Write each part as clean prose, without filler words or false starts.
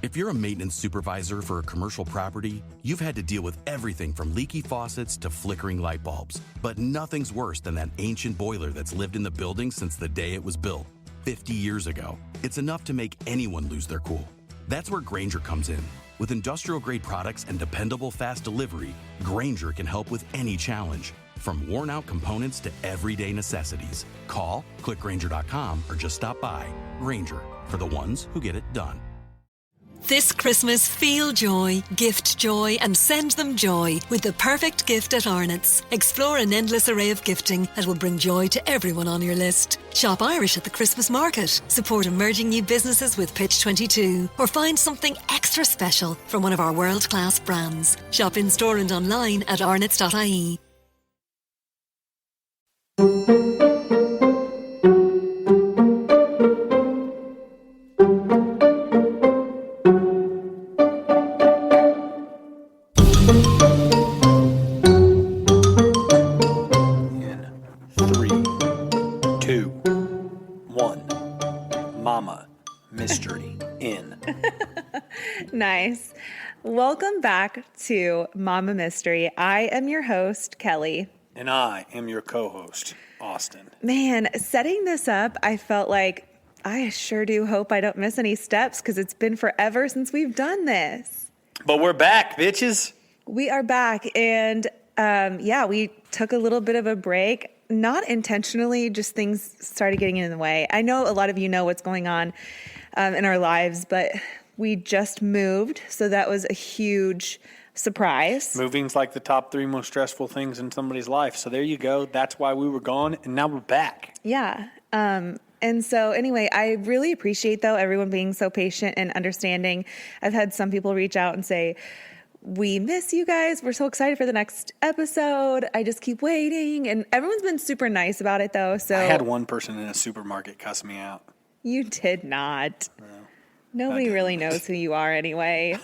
If you're a maintenance supervisor for a commercial property, you've had to deal with everything from leaky faucets to flickering light bulbs. But nothing's worse than that ancient boiler that's lived in the building since the day it was built, 50 years ago. It's enough to make anyone lose their cool. That's where Grainger comes in. With industrial-grade products and dependable fast delivery, Grainger can help with any challenge, from worn-out components to everyday necessities. Call, click Grainger.com, or just stop by. Grainger, for the ones who get it done. This Christmas, feel joy, gift joy, and send them joy with the perfect gift at Arnott's. Explore an endless array of gifting that will bring joy to everyone on your list. Shop Irish at the Christmas market, support emerging new businesses with Pitch 22, or find something extra special from one of our world-class brands. Shop in-store and online at arnotts.ie. Nice. Welcome back to Mama Mystery. I am your host, Kelly. And I am your co-host, Austin. Man, setting this up, I felt like I sure do hope I don't miss any steps because it's been forever since we've done this. But we're back, bitches. We are back. And we took a little bit of a break. Not intentionally, just things started getting in the way. I know a lot of you know what's going on in our lives, but we just moved, so that was a huge surprise. Moving's like the top 3 most stressful things in somebody's life. So there you go. That's why we were gone, and now we're back. Yeah. And so anyway, I really appreciate, though, everyone being so patient and understanding. I've had some people reach out and say, we miss you guys. We're so excited for the next episode. I just keep waiting. And everyone's been super nice about it, though. So I had one person in a supermarket cuss me out. You did not. No. Nobody really knows who you are anyway.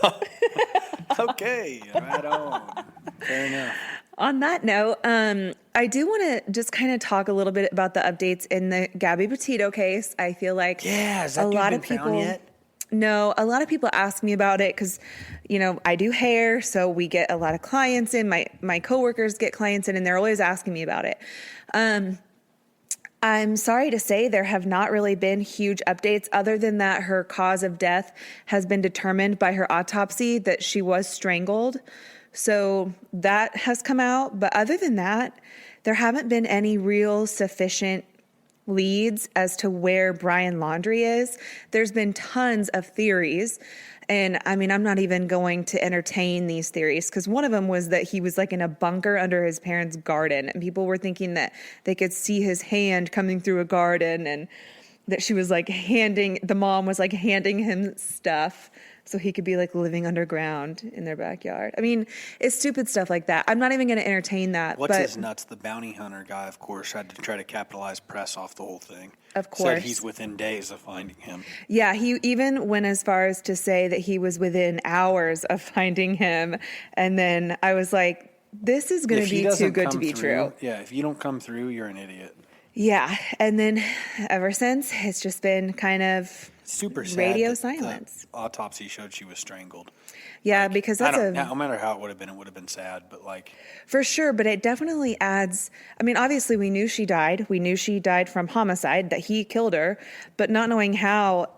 Okay, right on. Fair enough. On that note, I do want to just kind of talk a little bit about the updates in the Gabby Petito case. I feel like has that a lot of people. Found yet? No, a lot of people ask me about it because, I do hair, so we get a lot of clients in. My coworkers get clients in, and they're always asking me about it. I'm sorry to say there have not really been huge updates other than that her cause of death has been determined by her autopsy that she was strangled. So that has come out. But other than that, there haven't been any real sufficient leads as to where Brian Laundrie is. There's been tons of theories. And I mean, I'm not even going to entertain these theories because one of them was that he was like in a bunker under his parents' garden. And people were thinking that they could see his hand coming through a garden and that she was like the mom was like handing him stuff so he could be like living underground in their backyard. I mean, it's stupid stuff like that. I'm not even going to entertain that. What's his nuts? The bounty hunter guy, of course, had to try to capitalize press off the whole thing. Of course. Said he's within days of finding him. Yeah, he even went as far as to say that he was within hours of finding him. And then I was like, this is going to be too good to be true. Yeah, if you don't come through, you're an idiot. Yeah, and then ever since, it's just been kind of super sad radio silence. The autopsy showed she was strangled. Yeah, because that's no matter how it would have been sad, but like. For sure, but it definitely adds, I mean, obviously we knew she died. We knew she died from homicide, that he killed her, but not knowing how,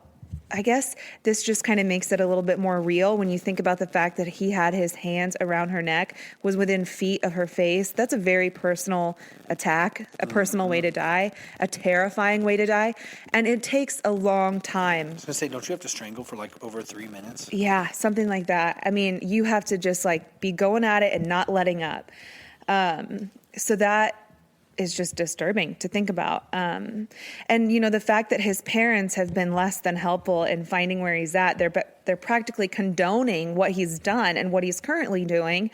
I guess this just kind of makes it a little bit more real when you think about the fact that he had his hands around her neck, was within feet of her face. That's a very personal attack, a personal way to die, a terrifying way to die. And it takes a long time. I was going to say, don't you have to strangle for like over 3 minutes? Yeah, something like that. I mean, you have to just like be going at it and not letting up. So that is just disturbing to think about. And, the fact that his parents have been less than helpful in finding where he's at, they're practically condoning what he's done and what he's currently doing.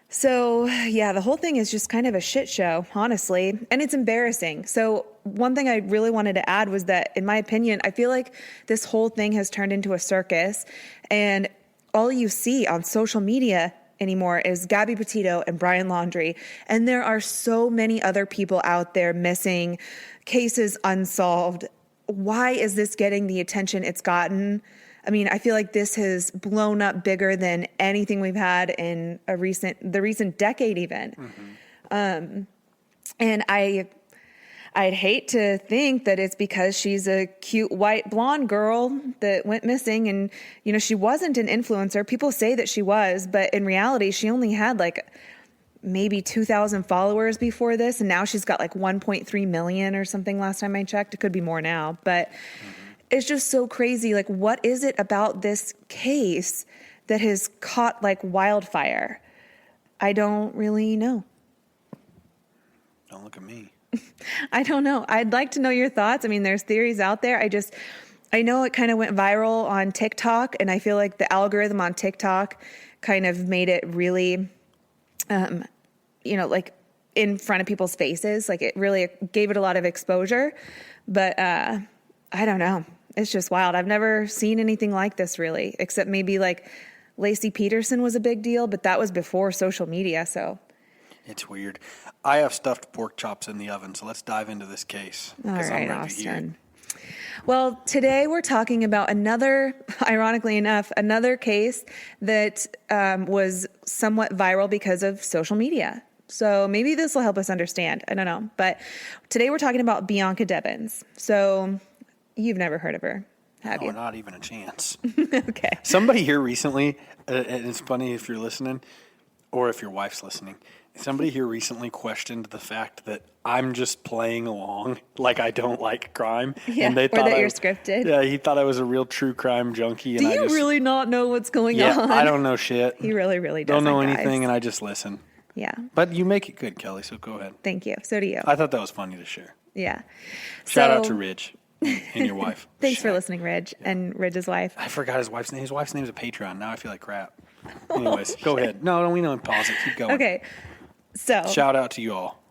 So, yeah, the whole thing is just kind of a shit show, honestly, and it's embarrassing. So one thing I really wanted to add was that, in my opinion, I feel like this whole thing has turned into a circus, and all you see on social media anymore is Gabby Petito and Brian Laundrie. And there are so many other people out there missing, cases unsolved. Why is this getting the attention it's gotten? I mean, I feel like this has blown up bigger than anything we've had in the recent decade even. And I'd hate to think that it's because she's a cute white blonde girl that went missing. And, you know, she wasn't an influencer. People say that she was, but in reality, she only had like maybe 2,000 followers before this. And now she's got like 1.3 million or something last time I checked. It could be more now, but it's just so crazy. Like, what is it about this case that has caught like wildfire? I don't really know. Don't look at me. I don't know. I'd like to know your thoughts. I mean, there's theories out there. I know it kind of went viral on TikTok, and I feel like the algorithm on TikTok kind of made it really, like in front of people's faces. Like it really gave it a lot of exposure, but I don't know. It's just wild. I've never seen anything like this really, except maybe like Lacey Peterson was a big deal, but that was before social media. So it's weird. I have stuffed pork chops in the oven, so let's dive into this case. All right, I'm ready Austin. to hear it. Well, today we're talking about ironically enough, another case that was somewhat viral because of social media. So maybe this will help us understand. I don't know. But today we're talking about Bianca Devins. So you've never heard of her, have you? Not even a chance. Okay. Somebody here recently, and it's funny if you're listening or if your wife's listening, somebody here recently questioned the fact that I'm just playing along like I don't like crime. Yeah, and they or thought that you're scripted. Yeah, he thought I was a real true crime junkie. Do you really not know what's going on? I don't know shit. He really, really doesn't, don't know guys. anything, and I just listen. Yeah. But you make it good, Kelly, so go ahead. Thank you. So do you. I thought that was funny to share. Yeah. Shout out to Ridge and your wife. Thanks for listening, Ridge, and Ridge's wife. I forgot his wife's name. His wife's name is a Patreon. Now I feel like crap. Anyways, go ahead. No, we know. Pause it. Keep going. Okay. So shout out to you all.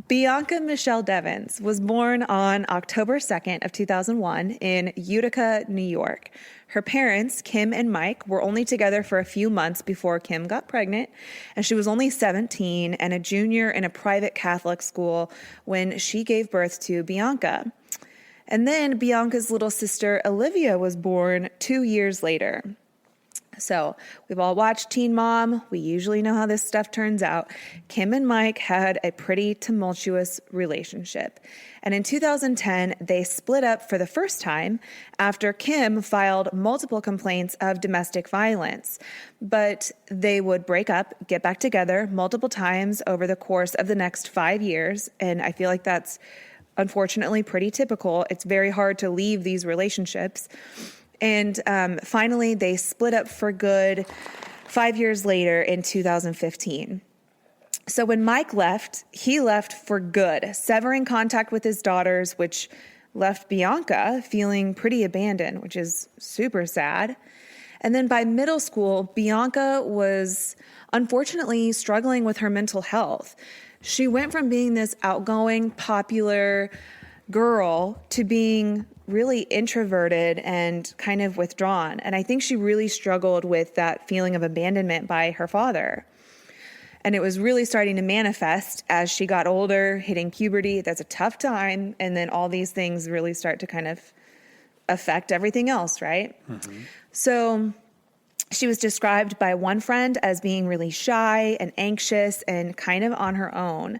Bianca Michelle Devins was born on October 2nd of 2001 in Utica, New York. Her parents, Kim and Mike, were only together for a few months before Kim got pregnant, and she was only 17 and a junior in a private Catholic school when she gave birth to Bianca. And then Bianca's little sister, Olivia, was born 2 years later. So we've all watched Teen Mom. We usually know how this stuff turns out. Kim and Mike had a pretty tumultuous relationship. And in 2010, they split up for the first time after Kim filed multiple complaints of domestic violence. But they would break up, get back together multiple times over the course of the next 5 years. And I feel like that's unfortunately pretty typical. It's very hard to leave these relationships. And finally, they split up for good 5 years later in 2015. So when Mike left, he left for good, severing contact with his daughters, which left Bianca feeling pretty abandoned, which is super sad. And then by middle school, Bianca was unfortunately struggling with her mental health. She went from being this outgoing, popular girl to being really introverted and kind of withdrawn. And I think she really struggled with that feeling of abandonment by her father. And it was really starting to manifest as she got older, hitting puberty. That's a tough time. And then all these things really start to kind of affect everything else, right? Mm-hmm. So she was described by one friend as being really shy and anxious and kind of on her own.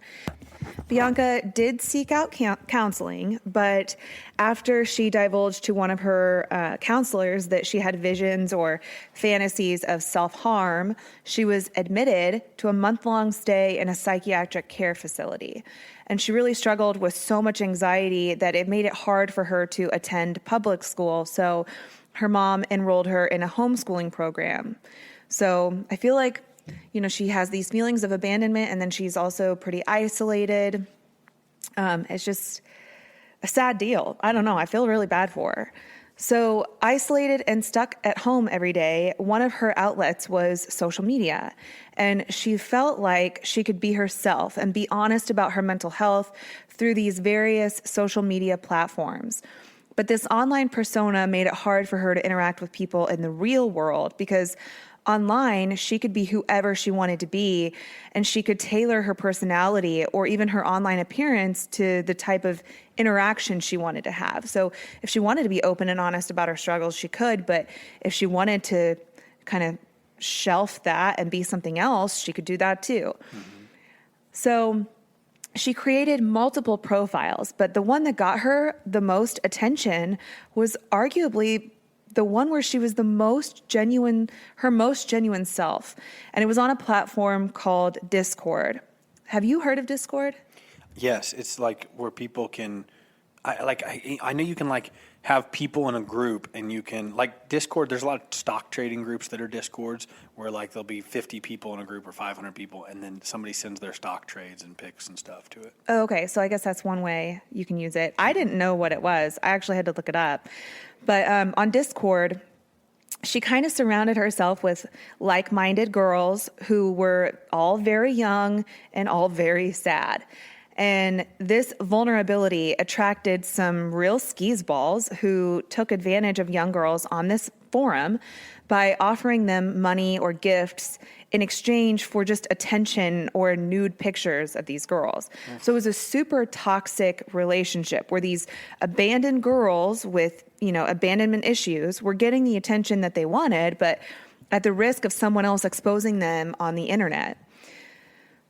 Bianca did seek out counseling, but after she divulged to one of her counselors that she had visions or fantasies of self-harm, she was admitted to a month-long stay in a psychiatric care facility. And she really struggled with so much anxiety that it made it hard for her to attend public school. So her mom enrolled her in a homeschooling program. So I feel like she has these feelings of abandonment, and then she's also pretty isolated. It's just a sad deal. I don't know. I feel really bad for her. So isolated and stuck at home every day, one of her outlets was social media. And she felt like she could be herself and be honest about her mental health through these various social media platforms. But this online persona made it hard for her to interact with people in the real world because online, she could be whoever she wanted to be, and she could tailor her personality or even her online appearance to the type of interaction she wanted to have. So if she wanted to be open and honest about her struggles, she could, but if she wanted to kind of shelf that and be something else, she could do that too. So she created multiple profiles, but the one that got her the most attention was arguably the one where she was the most genuine, her most genuine self. And it was on a platform called Discord. Have you heard of Discord? Yes, it's like where people can, I know you can like have people in a group, and you can like Discord. There's a lot of stock trading groups that are Discords where like there'll be 50 people in a group or 500 people, and then somebody sends their stock trades and picks and stuff to it. Oh, okay, so I guess that's one way you can use it. I didn't know what it was. I actually had to look it up. But on Discord, she kind of surrounded herself with like-minded girls who were all very young and all very sad. And this vulnerability attracted some real skeezballs who took advantage of young girls on this forum by offering them money or gifts in exchange for just attention or nude pictures of these girls. So it was a super toxic relationship where these abandoned girls with, abandonment issues were getting the attention that they wanted, but at the risk of someone else exposing them on the internet.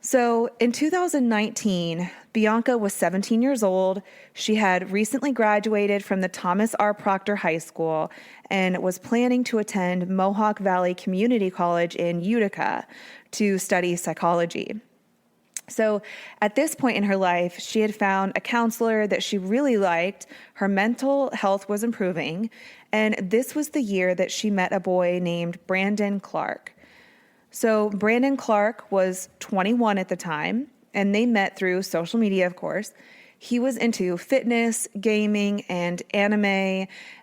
So in 2019, Bianca was 17 years old. She had recently graduated from the Thomas R. Proctor High School and was planning to attend Mohawk Valley Community College in Utica to study psychology. So at this point in her life, she had found a counselor that she really liked. Her mental health was improving. And this was the year that she met a boy named Brandon Clark. So Brandon Clark was 21 at the time, and they met through social media, of course. He was into fitness, gaming, and anime.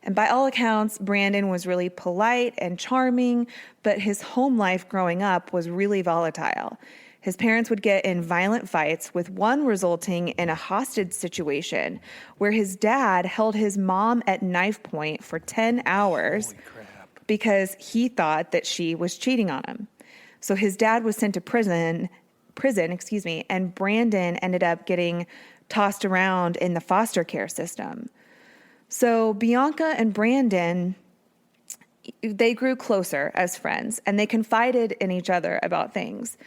And by all accounts, Brandon was really polite and charming, but his home life growing up was really volatile. His parents would get in violent fights, with one resulting in a hostage situation where his dad held his mom at knife point for 10 hours because he thought that she was cheating on him. So his dad was sent to prison, and Brandon ended up getting tossed around in the foster care system. So Bianca and Brandon, they grew closer as friends, and they confided in each other about things.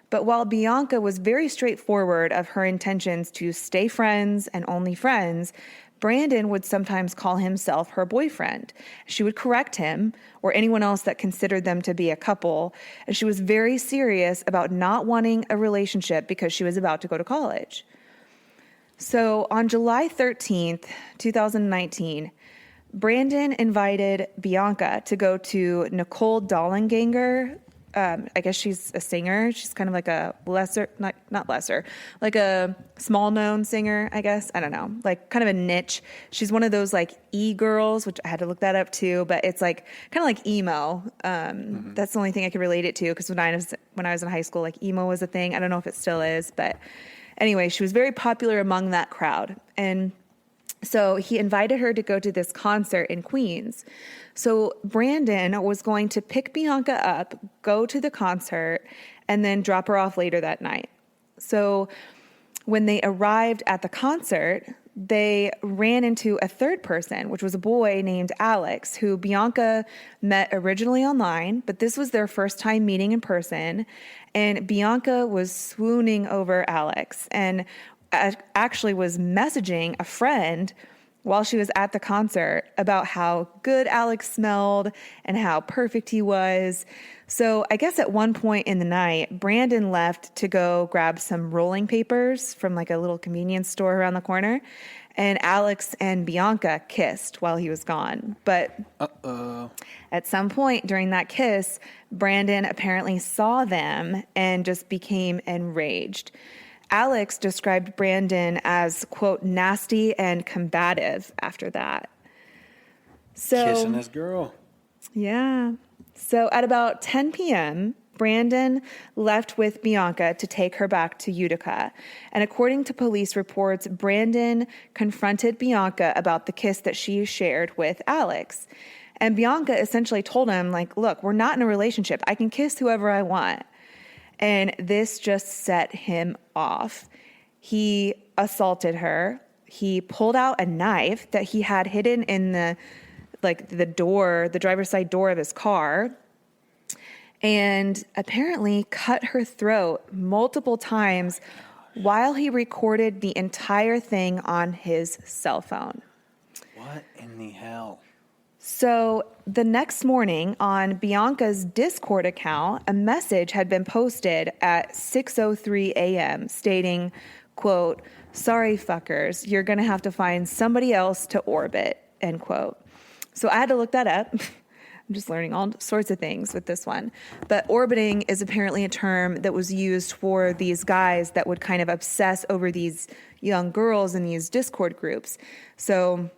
But while Bianca was very straightforward of her intentions to stay friends and only friends, Brandon would sometimes call himself her boyfriend. She would correct him or anyone else that considered them to be a couple, and she was very serious about not wanting a relationship because she was about to go to college. So on July 13th, 2019, Brandon invited Bianca to go to Nicole Dollanganger. I guess she's a singer. She's kind of like a not lesser, like a small-known singer, I guess. I don't know, like kind of a niche. She's one of those like e-girls, which I had to look that up too, but it's like kind of like emo. That's the only thing I could relate it to, because when I was in high school, like emo was a thing. I don't know if it still is, but anyway, she was very popular among that crowd. And so he invited her to go to this concert in Queens. So Brandon was going to pick Bianca up, go to the concert, and then drop her off later that night. So when they arrived at the concert, they ran into a third person, which was a boy named Alex, who Bianca met originally online, but this was their first time meeting in person. And Bianca was swooning over Alex and actually was messaging a friend while she was at the concert about how good Alex smelled and how perfect he was. So I guess at one point in the night, Brandon left to go grab some rolling papers from like a little convenience store around the corner, and Alex and Bianca kissed while he was gone. But at some point during that kiss, Brandon apparently saw them and just became enraged. Alex described Brandon as, quote, nasty and combative after that. So, kissing his girl. Yeah. So at about 10 p.m., Brandon left with Bianca to take her back to Utica. And according to police reports, Brandon confronted Bianca about the kiss that she shared with Alex. And Bianca essentially told him, like, look, we're not in a relationship. I can kiss whoever I want. And this just set him off. He assaulted her. He pulled out a knife that he had hidden in the driver's side door of his car, and apparently cut her throat multiple times while he recorded the entire thing on his cell phone. What in the hell? So the next morning on Bianca's Discord account, a message had been posted at 6:03 a.m. stating, quote, "Sorry, fuckers, you're going to have to find somebody else to orbit," end quote. So I had to look that up. I'm just learning all sorts of things with this one. But orbiting is apparently a term that was used for these guys that would kind of obsess over these young girls in these Discord groups. So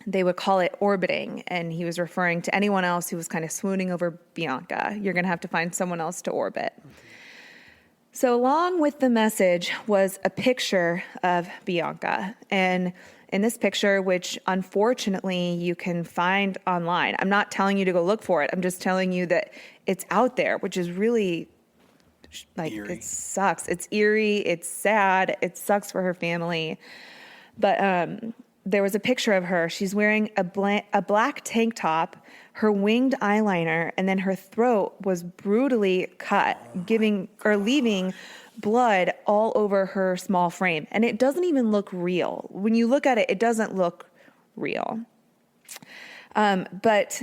they would call it orbiting, and he was referring to anyone else who was kind of swooning over Bianca. You're going to have to find someone else to orbit. So along with the message was a picture of Bianca. And in this picture, which unfortunately you can find online, I'm not telling you to go look for it. I'm just telling you that it's out there, which is really, like, eerie. It sucks. It's eerie. It's sad. It sucks for her family. But there was a picture of her. She's wearing a black tank top, her winged eyeliner, and then her throat was brutally cut, leaving blood all over her small frame. And it doesn't even look real. When you look at it, it doesn't look real. But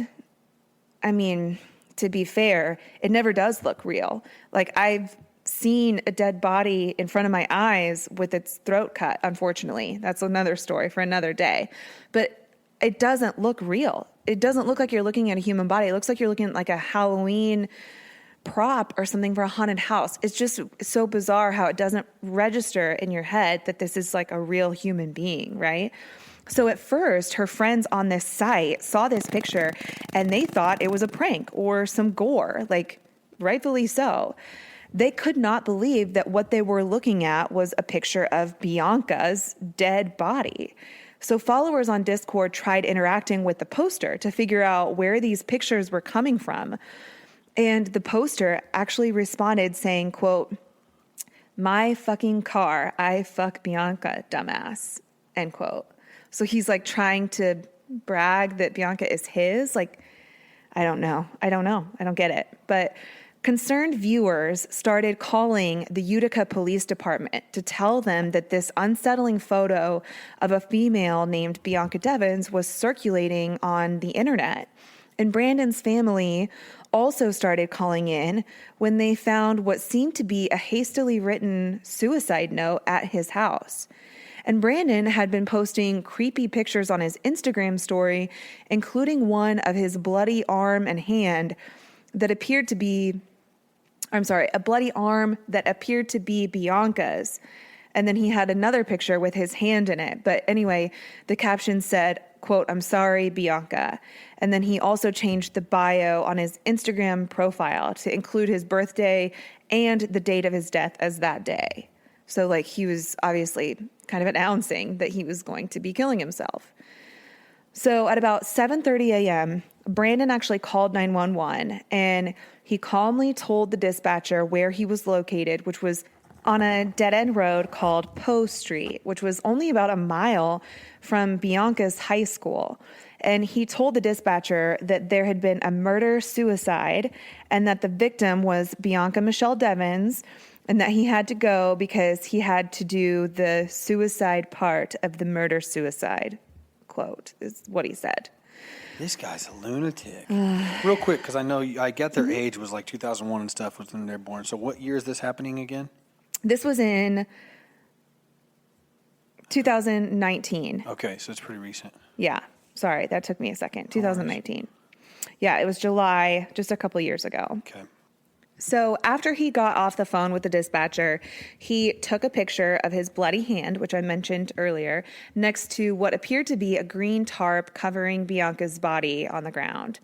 I mean, to be fair, it never does look real. Like, I've seen a dead body in front of my eyes with its throat cut, unfortunately. That's another story for another day. But it doesn't look real. It doesn't look like you're looking at a human body. It looks like you're looking at like a Halloween prop or something for a haunted house. It's just so bizarre how it doesn't register in your head that this is like a real human being, right? So at first, her friends on this site saw this picture and they thought it was a prank or some gore, like rightfully so. They could not believe that what they were looking at was a picture of Bianca's dead body. So followers on Discord tried interacting with the poster to figure out where these pictures were coming from. And the poster actually responded saying, quote, "My fucking car, I fuck Bianca, dumbass," end quote. So he's like trying to brag that Bianca is his. Like, I don't know. I don't get it. But concerned viewers started calling the Utica Police Department to tell them that this unsettling photo of a female named Bianca Devins was circulating on the internet. And Brandon's family also started calling in when they found what seemed to be a hastily written suicide note at his house. And Brandon had been posting creepy pictures on his Instagram story, including one of his bloody arm and hand that appeared to be, a bloody arm that appeared to be Bianca's. And then he had another picture with his hand in it. But anyway, the caption said, quote, "I'm sorry, Bianca." And then he also changed the bio on his Instagram profile to include his birthday and the date of his death as that day. So like he was obviously kind of announcing that he was going to be killing himself. So at about 7:30 a.m., Brandon actually called 911 and he calmly told the dispatcher where he was located, which was on a dead-end road called Poe Street, which was only about a mile from Bianca's high school. And he told the dispatcher that there had been a murder-suicide and that the victim was Bianca Michelle Devins and that he had to go because he had to do the suicide part of the murder-suicide, quote, is what he said. This guy's a lunatic. Real quick, because I get their age was like 2001 and stuff was when they're born. So what year is this happening again? This was in 2019. Okay, so it's pretty recent. Yeah. Sorry, that took me a second. 2019. Yeah, it was July, just a couple years ago. Okay. So after he got off the phone with the dispatcher, he took a picture of his bloody hand, which I mentioned earlier, next to what appeared to be a green tarp covering Bianca's body on the ground.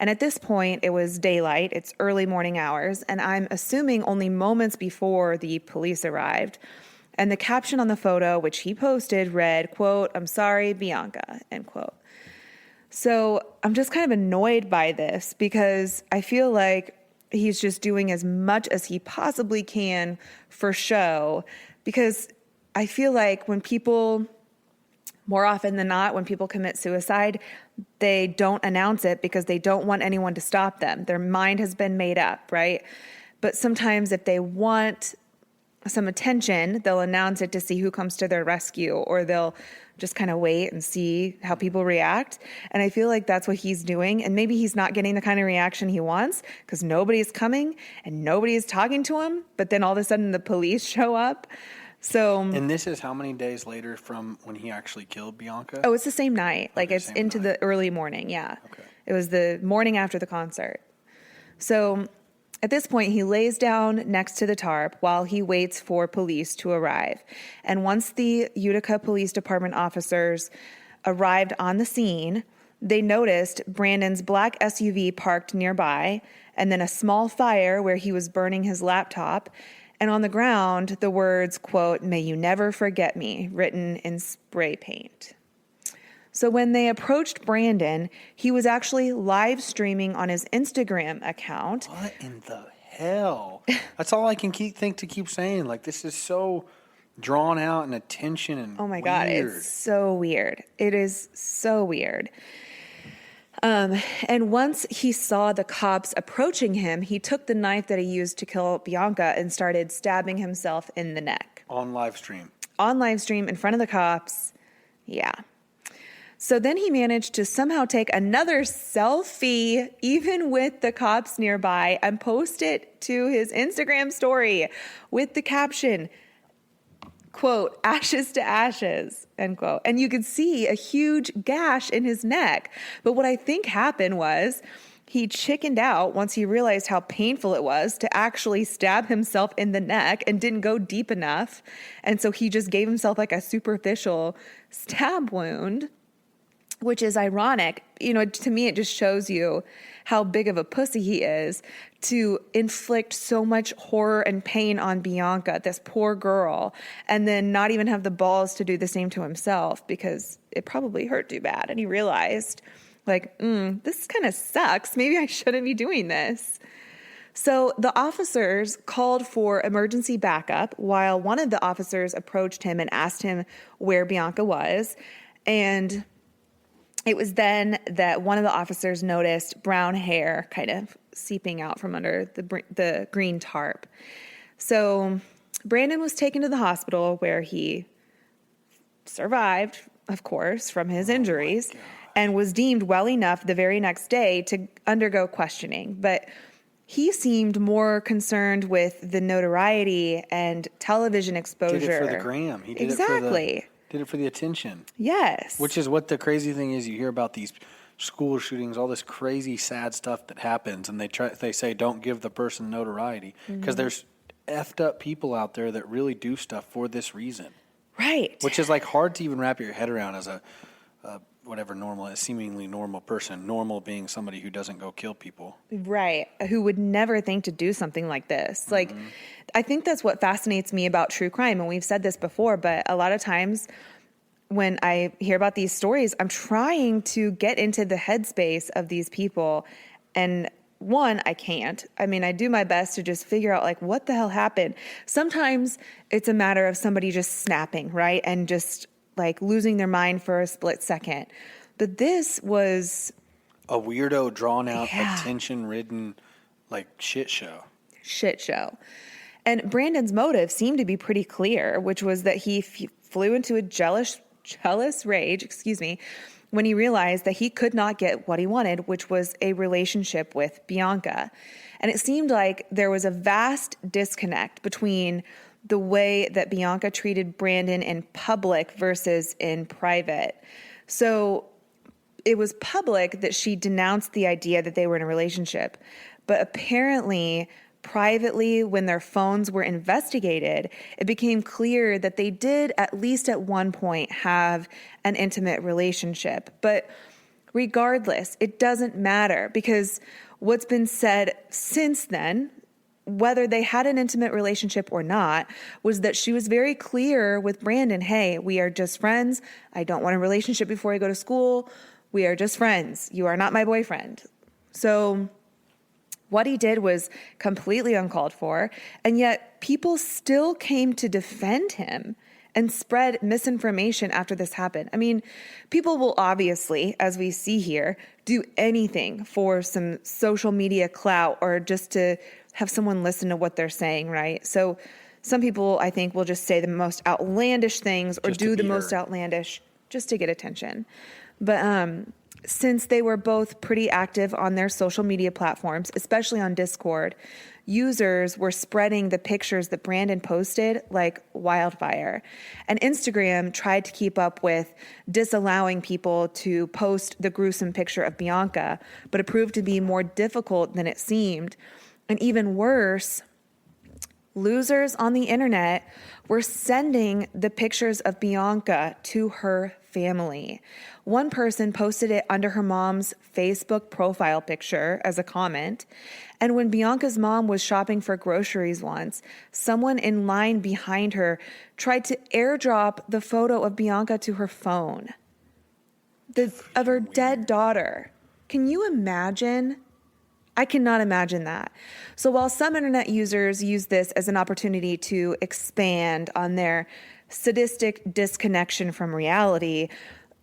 And at this point, it was daylight. It's early morning hours. And I'm assuming only moments before the police arrived. And the caption on the photo, which he posted, read, quote, "I'm sorry, Bianca," end quote. So I'm just kind of annoyed by this because I feel like he's just doing as much as he possibly can for show, because I feel like when people, more often than not, when people commit suicide, they don't announce it because they don't want anyone to stop them. Their mind has been made up, right? But sometimes if they want some attention, they'll announce it to see who comes to their rescue, or they'll just kind of wait and see how people react. And I feel like that's what he's doing. And maybe he's not getting the kind of reaction he wants because nobody's coming and nobody is talking to him. But then all of a sudden the police show up. So, and this is how many days later from when he actually killed Bianca? Oh, it's the same night. Like, Okay, it's into night. the early morning. Yeah. Okay. It was the morning after the concert. So at this point, he lays down next to the tarp while he waits for police to arrive. And once the Utica Police Department officers arrived on the scene, they noticed Brandon's black SUV parked nearby, and then a small fire where he was burning his laptop, and on the ground, the words, quote, "May you never forget me," written in spray paint. So when they approached Brandon, he was actually live streaming on his Instagram account. What in the hell? That's all I can keep saying. Like, this is so drawn out and attention and Oh my God, it's so weird. It is so weird. And once he saw the cops approaching him, he took the knife that he used to kill Bianca and started stabbing himself in the neck. On live stream. On live stream in front of the cops. Yeah. So then he managed to somehow take another selfie, even with the cops nearby, and post it to his Instagram story with the caption, quote, "Ashes to ashes," end quote. And you could see a huge gash in his neck. But what I think happened was he chickened out once he realized how painful it was to actually stab himself in the neck and didn't go deep enough. And so he just gave himself like a superficial stab wound, which is ironic. You know, to me, it just shows you how big of a pussy he is to inflict so much horror and pain on Bianca, this poor girl, and then not even have the balls to do the same to himself because it probably hurt too bad. And he realized, like, this kind of sucks. Maybe I shouldn't be doing this. So the officers called for emergency backup while one of the officers approached him and asked him where Bianca was. And it was then that one of the officers noticed brown hair kind of seeping out from under the green tarp. So Brandon was taken to the hospital where he survived, of course, from his injuries and was deemed well enough the very next day to undergo questioning. But he seemed more concerned with the notoriety and television exposure. Did it for the gram. He did Did it for the attention. Yes. Which is what the crazy thing is. You hear about these school shootings, all this crazy, sad stuff that happens, and they say don't give the person notoriety because there's effed up people out there that really do stuff for this reason. Right. Which is like hard to even wrap your head around as a seemingly normal person. Normal being somebody who doesn't go kill people. Right. Who would never think to do something like this. Like, I think that's what fascinates me about true crime. And we've said this before, but a lot of times when I hear about these stories, I'm trying to get into the headspace of these people. And one, I can't. I mean, I do my best to just figure out, like, what the hell happened. Sometimes it's a matter of somebody just snapping, right? And just like losing their mind for a split second. But this was a weirdo, drawn out, attention-ridden, like, shit show. And Brandon's motive seemed to be pretty clear, which was that he flew into a jealous rage, when he realized that he could not get what he wanted, which was a relationship with Bianca. And it seemed like there was a vast disconnect between the way that Bianca treated Brandon in public versus in private. So it was public that she denounced the idea that they were in a relationship. But apparently, privately, when their phones were investigated, it became clear that they did, at least at one point, have an intimate relationship. But Regardless, it doesn't matter, because what's been said since then, whether they had an intimate relationship or not, was that she was very clear with Brandon, hey, we are just friends. I don't want a relationship before I go to school. We are just friends. You are not my boyfriend. So what he did was completely uncalled for, and yet people still came to defend him and spread misinformation after this happened. I mean, people will obviously, as we see here, do anything for some social media clout or just to have someone listen to what they're saying, right? So some people, I think, will just say the most outlandish things or do the most outlandish just to get attention. But since they were both pretty active on their social media platforms, especially on Discord, users were spreading the pictures that Brandon posted like wildfire. And Instagram tried to keep up with disallowing people to post the gruesome picture of Bianca, but it proved to be more difficult than it seemed. And even worse, losers on the internet were sending the pictures of Bianca to her family. One person posted it under her mom's Facebook profile picture as a comment. And when Bianca's mom was shopping for groceries once, someone in line behind her tried to airdrop the photo of Bianca to her phone of her dead daughter. Can you imagine? I cannot imagine that. So while some internet users use this as an opportunity to expand on their sadistic disconnection from reality,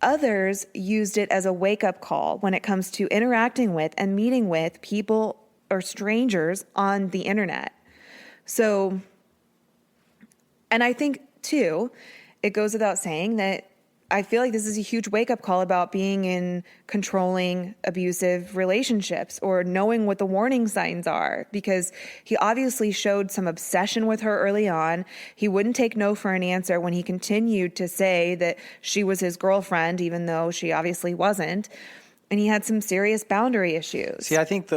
others used it as a wake-up call when it comes to interacting with and meeting with people or strangers on the internet. So, and I think too, it goes without saying that I feel like this is a huge wake-up call about being in controlling abusive relationships or knowing what the warning signs are, because he obviously showed some obsession with her early on. He wouldn't take no for an answer when he continued to say that she was his girlfriend, even though she obviously wasn't. And he had some serious boundary issues. See, I think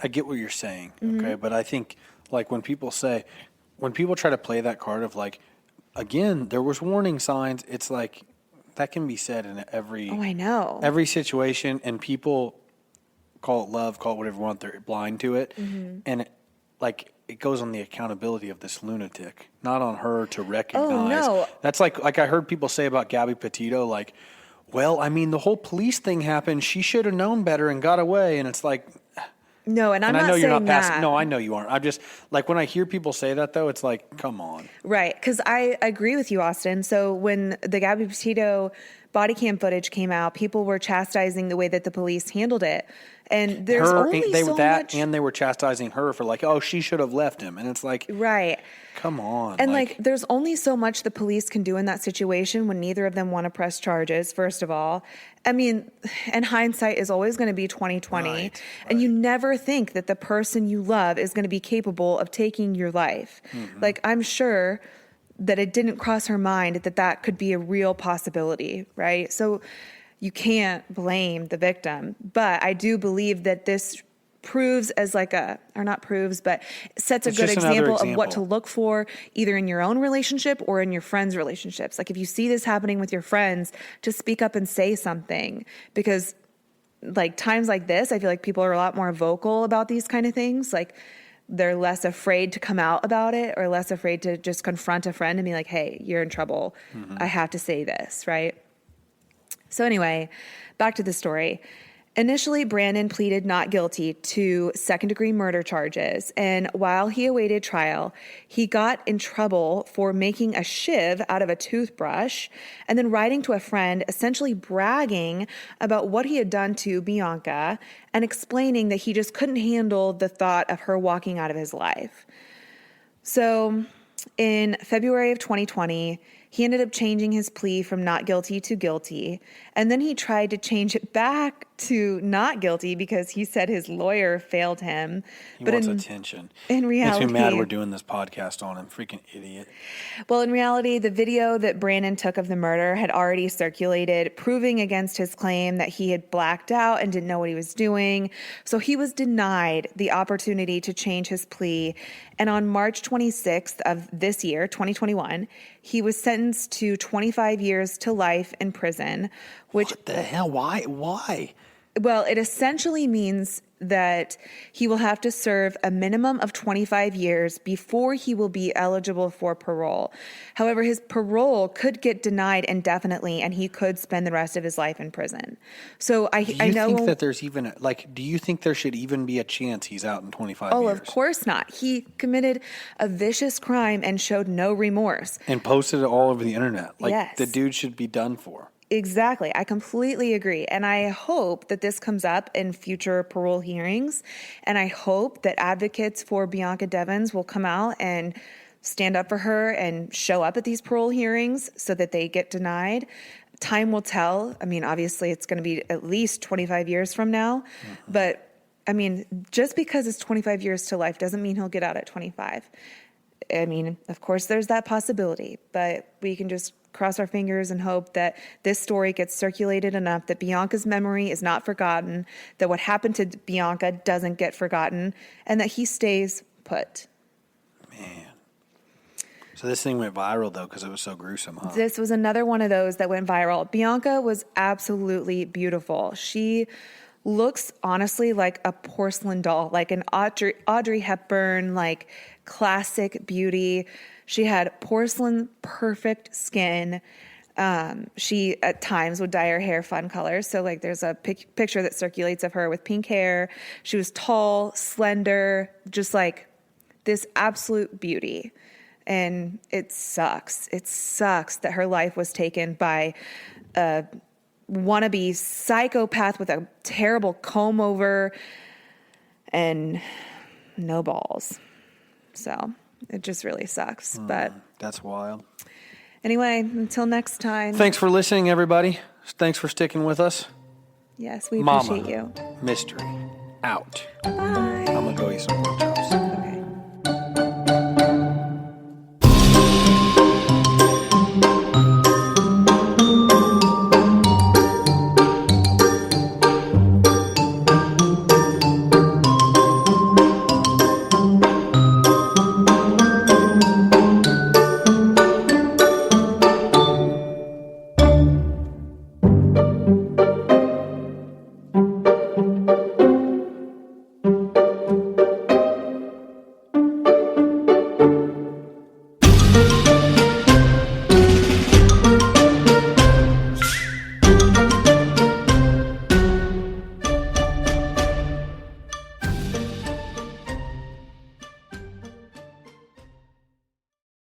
I get what you're saying, okay? But I think, like, when people try to play that card of, like, again, there was warning signs, it's like, that can be said in every situation, and people call it love, call it whatever you want, they're blind to it. And it goes on the accountability of this lunatic, not on her to recognize. Oh, no. That's like I heard people say about Gabby Petito, like, well, I mean, the whole police thing happened. She should have known better and got away. And it's like, no, and I'm and not I know saying you're not passing. that. No, I know you aren't. I'm just like, when I hear people say that, though, it's like, come on. Right, because I agree with you, Austin. So when the Gabby Petito body cam footage came out, people were chastising the way that the police handled it. And there's much. And they were chastising her for, like, oh, she should have left him. And it's like, right. Come on. And there's only so much the police can do in that situation when neither of them want to press charges, first of all. I mean, and hindsight is always going to be 20/20. Right. And you never think that the person you love is going to be capable of taking your life. Mm-hmm. Like, I'm sure that it didn't cross her mind that could be a real possibility, right? So you can't blame the victim. But I do believe that this proves as sets a good example of what to look for either in your own relationship or in your friends' relationships. Like, if you see this happening with your friends, just speak up and say something, because like times like this, I feel like people are a lot more vocal about these kind of things. Like, they're less afraid to come out about it or less afraid to just confront a friend and be like, hey, you're in trouble. Mm-hmm. I have to say this, right? So anyway, back to the story. Initially, Brandon pleaded not guilty to second-degree murder charges, and while he awaited trial, he got in trouble for making a shiv out of a toothbrush and then writing to a friend, essentially bragging about what he had done to Bianca and explaining that he just couldn't handle the thought of her walking out of his life. So in February of 2020, he ended up changing his plea from not guilty to guilty, and then he tried to change it back to not guilty because he said his lawyer failed him. He wants attention. In reality, makes me mad we're doing this podcast on him. Freaking idiot. Well, in reality, the video that Brandon took of the murder had already circulated, proving against his claim that he had blacked out and didn't know what he was doing. So he was denied the opportunity to change his plea. And on March 26th of this year, 2021, he was sentenced to 25 years to life in prison. Which, what the hell? Why? Well, it essentially means that he will have to serve a minimum of 25 years before he will be eligible for parole. However, his parole could get denied indefinitely, and he could spend the rest of his life in prison. So I know. Do you think that there's even do you think there should even be a chance he's out in 25 years? Oh, of course not. He committed a vicious crime and showed no remorse. And posted it all over the internet. Yes. The dude should be done for. Exactly. I completely agree. And I hope that this comes up in future parole hearings. And I hope that advocates for Bianca Devins will come out and stand up for her and show up at these parole hearings so that they get denied. Time will tell. I mean, obviously, it's going to be at least 25 years from now. Mm-hmm. But, I mean, just because it's 25 years to life doesn't mean he'll get out at 25. I mean, of course, there's that possibility. But we can just cross our fingers and hope that this story gets circulated enough that Bianca's memory is not forgotten, that what happened to Bianca doesn't get forgotten, and that he stays put. Man. So this thing went viral, though, because it was so gruesome, huh? This was another one of those that went viral. Bianca was absolutely beautiful. She looks, honestly, like a porcelain doll, like an Audrey Hepburn, like classic beauty. She had porcelain perfect skin. She at times would dye her hair fun colors. So like there's a picture that circulates of her with pink hair. She was tall, slender, just like this absolute beauty. And it sucks. It sucks that her life was taken by a wannabe psychopath with a terrible comb over and no balls. So it just really sucks. But that's wild. Anyway, until next time. Thanks for listening, everybody. Thanks for sticking with us. Yes, we Mama appreciate you. Mystery out. Bye. I'm going to go eat some